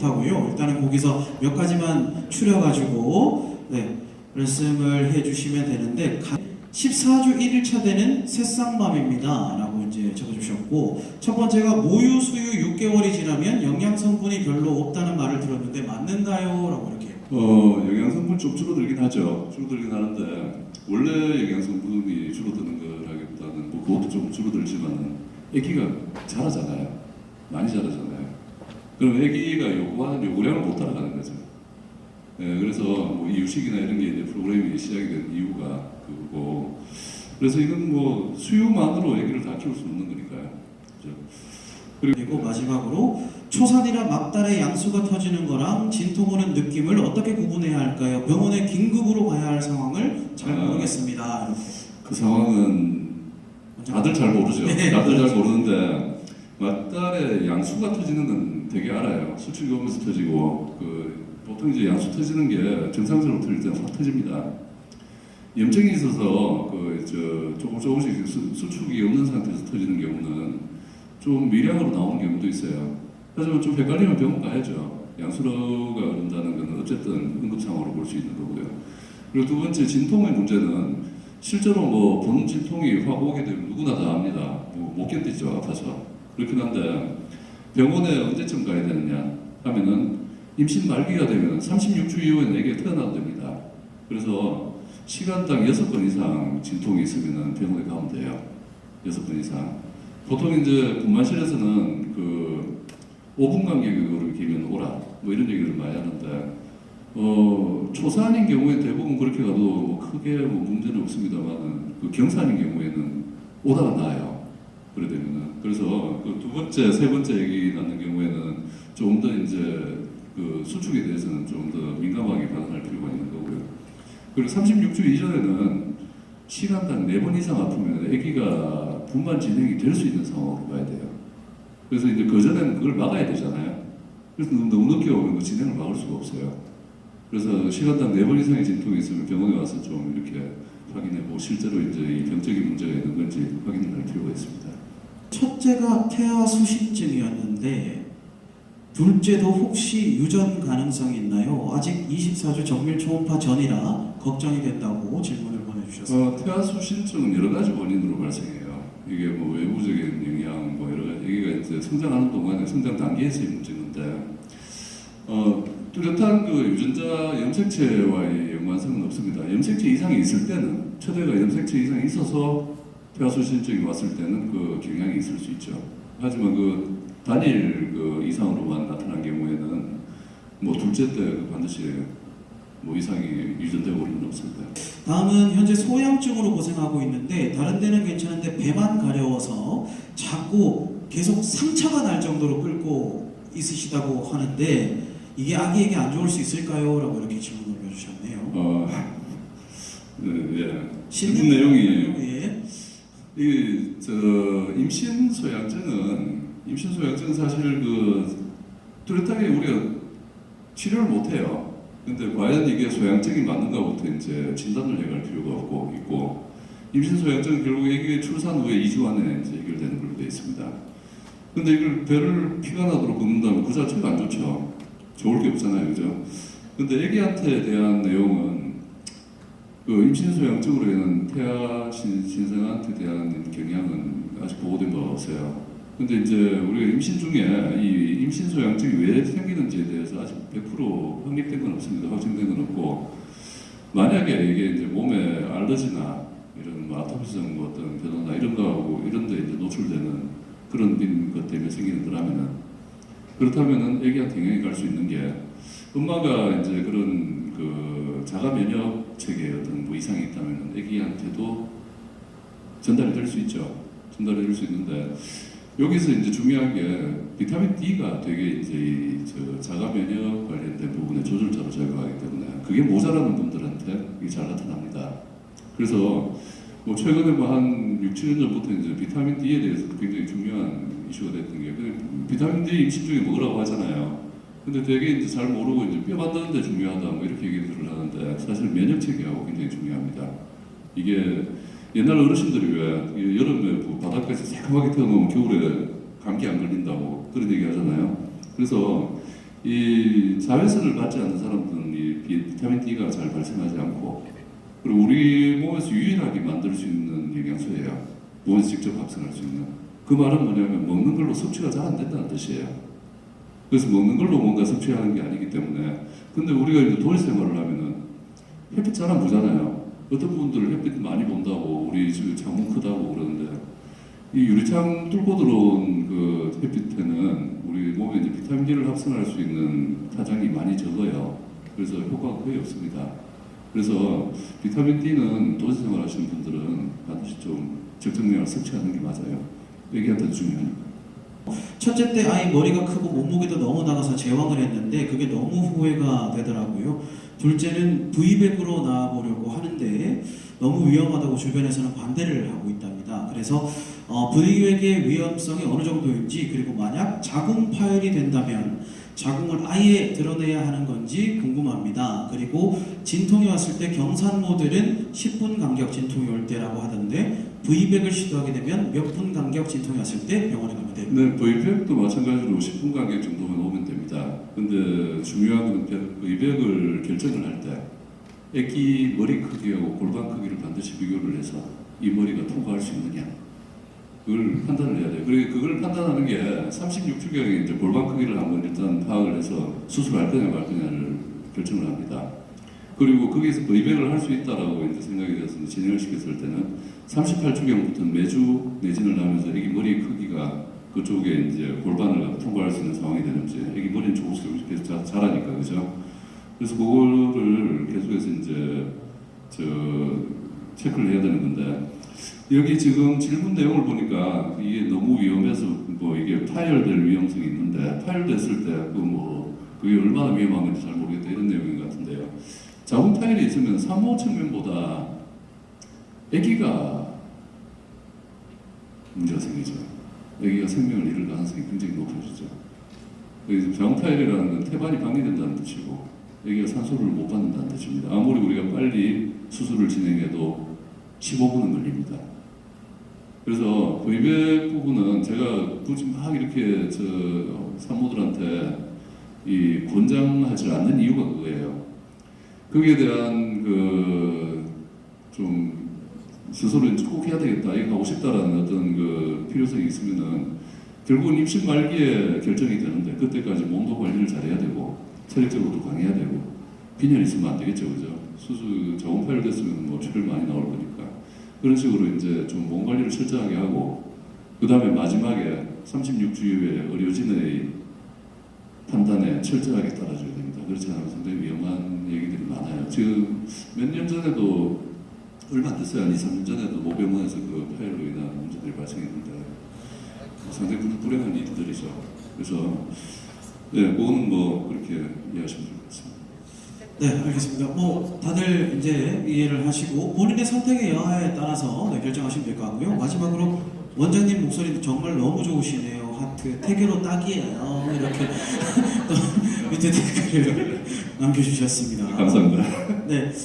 못하고요. 일단은 거기서 몇 가지만 추려가지고 말씀을 해주시면 되는데 14주 1일차 되는 새싹맘입니다 라고 이제 적어주셨고, 첫 번째가 모유 수유 6개월이 지나면 영양성분이 별로 없다는 말을 들었는데 맞는가요? 라고 이렇게. 영양성분 좀 줄어들긴 하죠. 줄어들긴 하는데 원래 영양성분이 줄어드는 거라기보다는 뭐 그것도 좀 줄어들지만은 아기가 자라잖아요. 많이 자라잖아요. 그럼 아기가 요구하는 요구량을 못 따라가는 거죠. 그래서 뭐 이유식이나 이런 게 이제 프로그램이 시작이 된 이유가 그거고, 그래서 이건 뭐 수유만으로 아기를 다 키울 수 없는 거니까요. 그렇죠? 그리고 마지막으로 초산이라 막달의 양수가 터지는 거랑 진통 오는 느낌을 어떻게 구분해야 할까요? 병원에 긴급으로 가야 할 상황을 잘 모르겠습니다. 이렇게. 그 상황은 다들 잘 모르죠. 다들 잘 모르는데 막달에 양수가 터지는 건 되게 알아요. 수축이 오면서 터지고, 보통 이제 양수 터지는 게 정상적으로 터질 때는 확 터집니다. 염증이 있어서 조금씩 수축이 없는 상태에서 터지는 경우는 좀 미량으로 나오는 경우도 있어요. 하지만 좀 헷갈리면 병원 가야죠. 양수가 오른다는 것은 어쨌든 응급상황으로 볼 수 있는 거고요. 그리고 두 번째, 진통의 문제는 실제로 뭐 본 진통이 확 오게 되면 누구나 다 압니다. 못 견디죠, 아파서. 그렇긴 한데 병원에 언제쯤 가야 되느냐 하면은 임신 말기가 되면 36주 이후에 애기가 태어나도 됩니다. 그래서 시간당 6번 이상 진통이 있으면 병원에 가면 돼요. 6번 이상. 보통 이제 분만실에서는 5분 간격으로 기면 오라 뭐 이런 얘기를 많이 하는데, 초산인 경우에 대부분 그렇게 가도 뭐 크게 뭐 문제는 없습니다만 경산인 경우에는 오다가 나요. 그래 되면은. 그래서 두 번째, 세 번째 얘기 낳는 경우에는 조금 더 이제 수축에 대해서는 좀 더 민감하게 반응할 필요가 있는 거고요. 그리고 36주 이전에는 시간당 4번 이상 아프면 아기가 분만 진행이 될 수 있는 상황으로 가야 돼요. 그래서 이제 그전에는 그걸 막아야 되잖아요. 그래서 너무 늦게 오면 그 진행을 막을 수가 없어요. 그래서 시간당 4번 이상의 진통이 있으면 병원에 와서 좀 이렇게 확인해보고 실제로 이제 이 병적인 문제가 있는 건지 확인을 할 필요가 있습니다. 첫째가 태아 수신증이었는데 둘째도 혹시 유전 가능성이 있나요? 아직 24주 정밀 초음파 전이라 걱정이 된다고 질문을 보내주셨습니다. 태아 수신증은 여러 가지 원인으로 발생해요. 이게 뭐 외부적인 영향, 뭐 여러 가지, 얘기가 이제 성장하는 동안에 성장 단계에서의 문제인데, 뚜렷한 유전자 염색체와의 연관성은 없습니다. 염색체 이상이 있을 때는, 첫애가 염색체 이상이 있어서 태아 수신증이 왔을 때는 경향이 있을 수 있죠. 하지만 단일 이상으로만 나타난 경우에는 뭐 둘째 때 반드시 뭐 이상이 유전되고 그런 건 없습니다. 다음은 현재 소양증으로 고생하고 있는데 다른 데는 괜찮은데 배만 가려워서 자꾸 계속 상처가 날 정도로 끓고 있으시다고 하는데 이게 아기에게 안 좋을 수 있을까요? 라고 이렇게 질문을 해주셨네요. 예. 질문 내용이 예. 임신 소양증은 사실 뚜렷하게 우리가 치료를 못 해요. 근데 과연 이게 소양증이 맞는가부터 이제 진단을 해갈 필요가 있고, 임신 소양증은 결국 아기의 출산 후에 2주 안에 이제 해결되는 걸로 되어 있습니다. 근데 이걸 배를 피가 나도록 걷는다면 그 자체가 안 좋죠. 좋을 게 없잖아요, 그죠? 근데 아기한테 대한 내용은 임신 소양증으로 인한 태아 신생아한테 대한 경향은 아직 보고된 바가 없어요. 근데 이제 우리가 임신 중에 이 임신 소양증이 왜 생기는지에 대해서 아직 100% 확립된 건 없습니다. 확정된 건 없고, 만약에 이게 이제 몸에 알러지나 이런 아토피성 어떤 변화나 이런 거하고 이런 데 이제 노출되는 그런 것 때문에 생기는 거라면은, 그렇다면은 아기한테 영향이 갈 수 있는 게 엄마가 이제 그런 자가 면역 체계에 어떤 뭐 이상이 있다면은 아기한테도 전달이 될 수 있죠. 전달이 될 수 있는데, 여기서 이제 중요한 게 비타민 D가 되게 이제 자가 면역 관련된 부분에 조절자로 작용하기 때문에 그게 모자라는 분들한테 이게 잘 나타납니다. 그래서 뭐 최근에 뭐 한 6, 7년 전부터 이제 비타민 D에 대해서도 굉장히 중요한 이슈가 됐던 게, 비타민 D 임신 중에 먹으라고 하잖아요. 근데 되게 이제 잘 모르고 이제 뼈 만드는 데 중요하다 뭐 이렇게 얘기들을 하는데, 사실 면역 체계하고 굉장히 중요합니다. 이게 옛날 어르신들이 왜 여름에 뭐 바닷가에서 새까맣게 태어나면 겨울에 감기 안 걸린다고 그런 얘기 하잖아요. 그래서 이 자외선을 받지 않는 사람들은 이 비타민 D가 잘 발생하지 않고, 그리고 우리 몸에서 유일하게 만들 수 있는 영양소예요. 몸에서 직접 합성할 수 있는. 그 말은 뭐냐면 먹는 걸로 섭취가 잘 안 된다는 뜻이에요. 그래서 먹는 걸로 뭔가 섭취하는 게 아니기 때문에. 근데 우리가 이제 도시 생활을 하면은 햇빛 잘 안 보잖아요. 어떤 분들은 햇빛 많이 본다고, 우리 집에 창문 크다고 그러는데, 이 유리창 뚫고 들어온 그 햇빛에는 우리 몸에 이제 비타민 D를 합성할 수 있는 타장이 많이 적어요. 그래서 효과가 거의 없습니다. 그래서 비타민 D는 도시 생활 하시는 분들은 반드시 좀 적정량을 섭취하는 게 맞아요. 애기한테 중요하니까. 첫째 때 아이 머리가 크고 몸무게도 너무 나가서 제왕을 했는데 그게 너무 후회가 되더라고요. 둘째는 V백으로 나와보려고 하는데 너무 위험하다고 주변에서는 반대를 하고 있답니다. 그래서 V백의 위험성이 어느 정도인지, 그리고 만약 자궁 파열이 된다면 자궁을 아예 드러내야 하는 건지 궁금합니다. 그리고 진통이 왔을 때 경산모들은 10분 간격 진통이 올 때라고 하던데 V백을 시도하게 되면 몇 분 간격 진통이 왔을 때 병원에 가면 돼요. 네, V백도 마찬가지로 10분 간격 정도면 오면 됩니다. 근데 중요한 건 V백을 결정을 할 때 애기 머리 크기하고 골반 크기를 반드시 비교를 해서 이 머리가 통과할 수 있느냐, 그걸 판단을 해야 돼요. 그리고 그걸 판단하는 게 36주경에 이제 골반 크기를 한번 일단 파악을 해서 수술할 거냐 말 거냐를 결정을 합니다. 그리고 거기에서 V백을 할 수 있다라고 이제 생각이 돼서 진행을 시켰을 때는 38주경부터 매주 내진을 하면서 애기 머리 크기가 그쪽에 이제 골반을 통과할 수 있는 상황이 되는지, 애기 머리는 조금씩 계속 자라니까, 그죠? 그래서 그거를 계속해서 이제 체크를 해야 되는 건데, 여기 지금 질문 내용을 보니까 이게 너무 위험해서 뭐 이게 파열될 위험성이 있는데, 파열됐을 때 그게 얼마나 위험한 건지 잘 모르겠다 이런 내용인 것 같은데요. 자궁 파열이 있으면 산모 측면보다 아기가 문제가 생기죠. 아기가 생명을 잃을 가능성이 굉장히 높아지죠. 그래서 자궁 파열이라는 건 태반이 방해된다는 뜻이고, 아기가 산소를 못 받는다는 뜻입니다. 아무리 우리가 빨리 수술을 진행해도 15분은 걸립니다. 그래서 V백 부분은 제가 굳이 막 이렇게 산모들한테 권장하지 않는 이유가 그거예요. 거기에 대한 좀 스스로 꼭 해야 되겠다, 이거 하고 싶다라는 어떤 필요성이 있으면은 결국은 임신 말기에 결정이 되는데, 그때까지 몸도 관리를 잘해야 되고 체력적으로도 강해야 되고, 빈혈 있으면 안 되겠죠, 그죠? 자궁 파열됐으면 뭐 출혈 많이 나올 거니까. 그런 식으로 이제 좀 몸 관리를 철저하게 하고, 그 다음에 마지막에 36주 이후에 의료진의 판단에 철저하게 따라줘야 됩니다. 그렇지 않으면 상당히 위험한 얘기들이 많아요. 지금 몇 년 전에도, 얼마 안 됐어요. 한 2, 3년 전에도 모병원에서 파열로 인한 문제들이 발생했는데 상당히 불행한 일들이죠. 그래서 네, 그거는 그렇게 이해하시면 될 것 같습니다. 네, 알겠습니다. 다들 이제 이해를 하시고 본인의 선택의 여하에 따라서 결정하시면 될 것 같고요. 마지막으로 원장님 목소리도 정말 너무 좋으시네요. 하트, 태교로 딱이에요. 이렇게 또 밑에 댓글을 남겨주셨습니다. 감사합니다. 네,